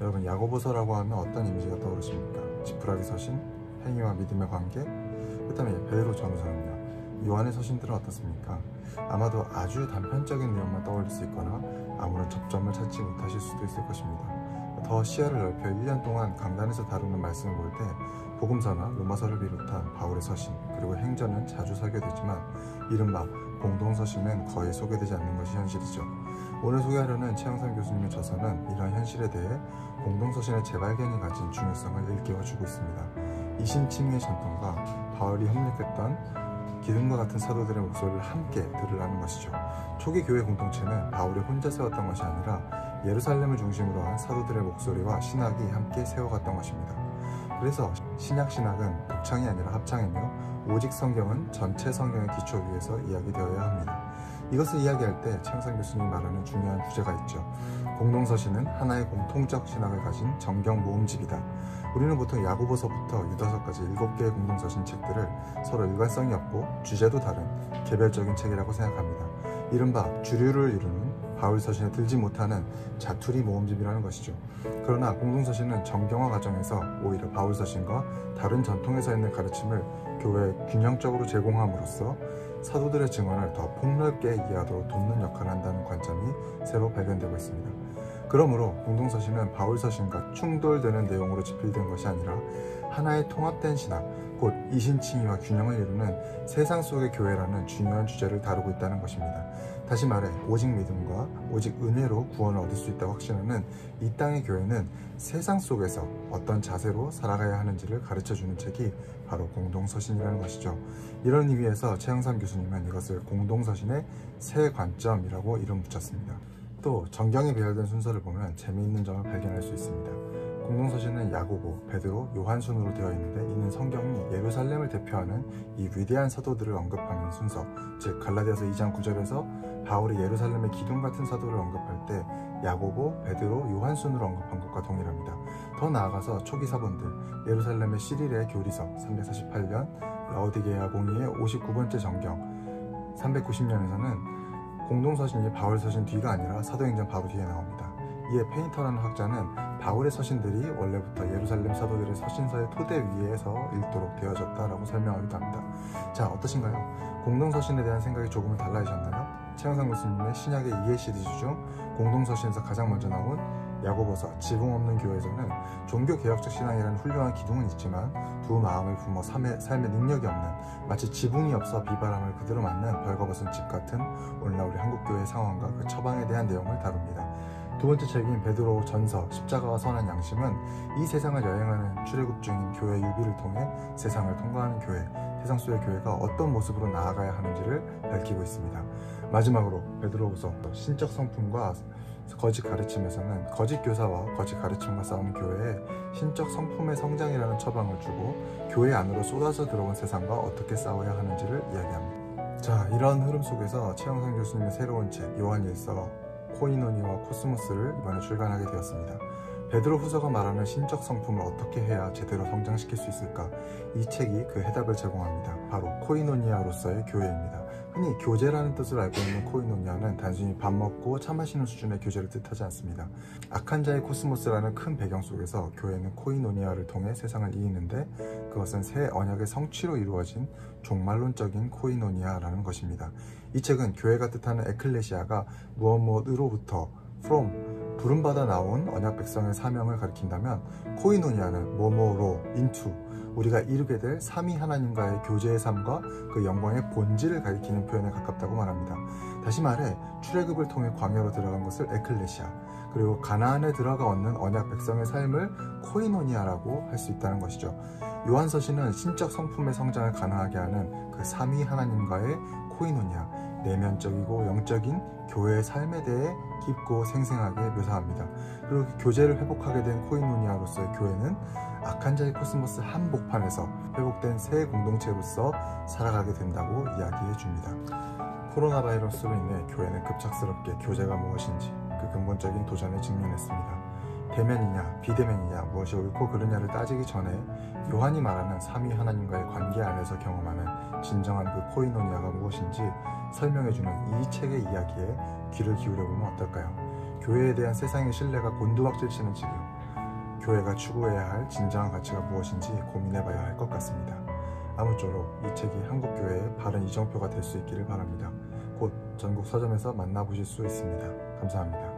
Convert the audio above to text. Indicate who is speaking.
Speaker 1: 여러분, 야고보서라고 하면 어떤 이미지가 떠오르십니까? 지푸라기 서신, 행위와 믿음의 관계, 그 다음에 베드로 전후서는요. 요한의 서신들은 어떻습니까? 아마도 아주 단편적인 내용만 떠올릴 수 있거나 아무런 접점을 찾지 못하실 수도 있을 것입니다. 더 시야를 넓혀 1년 동안 강단에서 다루는 말씀을 볼 때 복음서나 로마서를 비롯한 바울의 서신, 그리고 행전은 자주 설교되지만 이른바 공동서신은 거의 소개되지 않는 것이 현실이죠. 오늘 소개하려는 최영삼 교수님의 저서는 이러한 현실에 대해 공동서신의 재발견이 가진 중요성을 일깨워주고 있습니다. 이신칭의 전통과 바울이 협력했던 기둥과 같은 사도들의 목소리를 함께 들으라는 것이죠. 초기 교회 공동체는 바울이 혼자 세웠던 것이 아니라 예루살렘을 중심으로 한 사도들의 목소리와 신학이 함께 세워갔던 것입니다. 그래서 신약신학은 독창이 아니라 합창이며 오직 성경은 전체 성경의 기초 위에서 이야기되어야 합니다. 이것을 이야기할 때 최영삼 교수님이 말하는 중요한 주제가 있죠. 공동서신은 하나의 공통적 신학을 가진 정경 모음집이다. 우리는 보통 야고보서부터 유다서까지 7개의 공동서신 책들을 서로 일관성이 없고 주제도 다른 개별적인 책이라고 생각합니다. 이른바 주류를 이루는 바울 서신에 들지 못하는 자투리 모음집이라는 것이죠. 그러나 공동서신은 정경화 과정에서 오히려 바울 서신과 다른 전통에서 있는 가르침을 교회에 균형적으로 제공함으로써 사도들의 증언을 더 폭넓게 이해하도록 돕는 역할을 한다는 관점이 새로 발견되고 있습니다. 그러므로 공동서신은 바울 서신과 충돌되는 내용으로 집필된 것이 아니라 하나의 통합된 신학, 곧 이신칭의와 균형을 이루는 세상 속의 교회라는 중요한 주제를 다루고 있다는 것입니다. 다시 말해 오직 믿음과 오직 은혜로 구원을 얻을 수 있다고 확신하는 이 땅의 교회는 세상 속에서 어떤 자세로 살아가야 하는지를 가르쳐주는 책이 바로 공동서신이라는 것이죠. 이런 의미에서 최영삼 교수님은 이것을 공동서신의 새 관점이라고 이름 붙였습니다. 또 정경에 배열된 순서를 보면 재미있는 점을 발견할 수 있습니다. 공동서신은 야고보, 베드로, 요한 순으로 되어 있는데 이는 성경이 예루살렘을 대표하는 이 위대한 사도들을 언급하는 순서, 즉 갈라디아서 2장 9절에서 바울이 예루살렘의 기둥 같은 사도를 언급할 때 야고보, 베드로, 요한 순으로 언급한 것과 동일합니다. 더 나아가서 초기 사본들, 예루살렘의 시릴의 교리서 348년, 라오디게아 봉의의 59번째 정경 390년에서는 공동서신이 바울 서신 뒤가 아니라 사도행전 바로 뒤에 나옵니다. 이에 페인터라는 학자는 바울의 서신들이 원래부터 예루살렘 사도들의 서신서의 토대 위에서 읽도록 되어졌다라고 설명하기도 합니다. 자, 어떠신가요? 공동서신에 대한 생각이 조금은 달라지셨나요? 최영삼 교수님의 신약의 이해 시리즈 중 공동서신에서 가장 먼저 나온 야고보서, 지붕 없는 교회에서는 종교개혁적 신앙이라는 훌륭한 기둥은 있지만 두 마음을 품어 삶의 능력이 없는, 마치 지붕이 없어 비바람을 그대로 맞는 벌거벗은 집 같은 오늘날 우리 한국교회의 상황과 그 처방에 대한 내용을 다룹니다. 두 번째 책인 베드로 전서, 십자가와 선한 양심은 이 세상을 여행하는 출애굽 중인 교회 유비를 통해 세상을 통과하는 교회, 세상 속의 교회가 어떤 모습으로 나아가야 하는지를 밝히고 있습니다. 마지막으로 베드로후서, 신적 성품과 거짓 가르침에서는 거짓 교사와 거짓 가르침과 싸우는 교회에 신적 성품의 성장이라는 처방을 주고 교회 안으로 쏟아져 들어온 세상과 어떻게 싸워야 하는지를 이야기합니다. 자, 이런 흐름 속에서 최영삼 교수님의 새로운 책 요한일서 코이노니와 코스모스를 이번에 출간하게 되었습니다. 베드로 후서가 말하는 신적 성품을 어떻게 해야 제대로 성장시킬 수 있을까? 이 책이 그 해답을 제공합니다. 바로 코이노니아로서의 교회입니다. 흔히 교제라는 뜻을 알고 있는 코이노니아는 단순히 밥 먹고 차 마시는 수준의 교제를 뜻하지 않습니다. 악한 자의 코스모스라는 큰 배경 속에서 교회는 코이노니아를 통해 세상을 이기는데 그것은 새 언약의 성취로 이루어진 종말론적인 코이노니아라는 것입니다. 이 책은 교회가 뜻하는 에클레시아가 무엇으로부터 from, 부름받아 나온 언약 백성의 사명을 가리킨다면 코이노니아는 뭐뭐로 into, 우리가 이루게 될 삼위 하나님과의 교제의 삶과 그 영광의 본질을 가리키는 표현에 가깝다고 말합니다. 다시 말해 출애굽을 통해 광야로 들어간 것을 에클레시아, 그리고 가나안에 들어가 얻는 언약 백성의 삶을 코이노니아라고 할 수 있다는 것이죠. 요한서신은 신적 성품의 성장을 가능하게 하는 그 삼위 하나님과의 코이노니아, 내면적이고 영적인 교회의 삶에 대해 깊고 생생하게 묘사합니다. 그리고 교제를 회복하게 된 코이노니아로서의 교회는 악한 자의 코스모스 한복판에서 회복된 새 공동체로서 살아가게 된다고 이야기해 줍니다. 코로나 바이러스로 인해 교회는 급작스럽게 교제가 무엇인지 그 근본적인 도전에 직면했습니다. 대면이냐 비대면이냐, 무엇이 옳고 그르냐를 따지기 전에 요한이 말하는 삼위 하나님과의 관계 안에서 경험하는 진정한 그 코이노니아가 무엇인지 설명해주는 이 책의 이야기에 귀를 기울여보면 어떨까요? 교회에 대한 세상의 신뢰가 곤두박질치는 지금, 교회가 추구해야 할 진정한 가치가 무엇인지 고민해봐야 할 것 같습니다. 아무쪼록 이 책이 한국교회의 바른 이정표가 될 수 있기를 바랍니다. 곧 전국 서점에서 만나보실 수 있습니다. 감사합니다.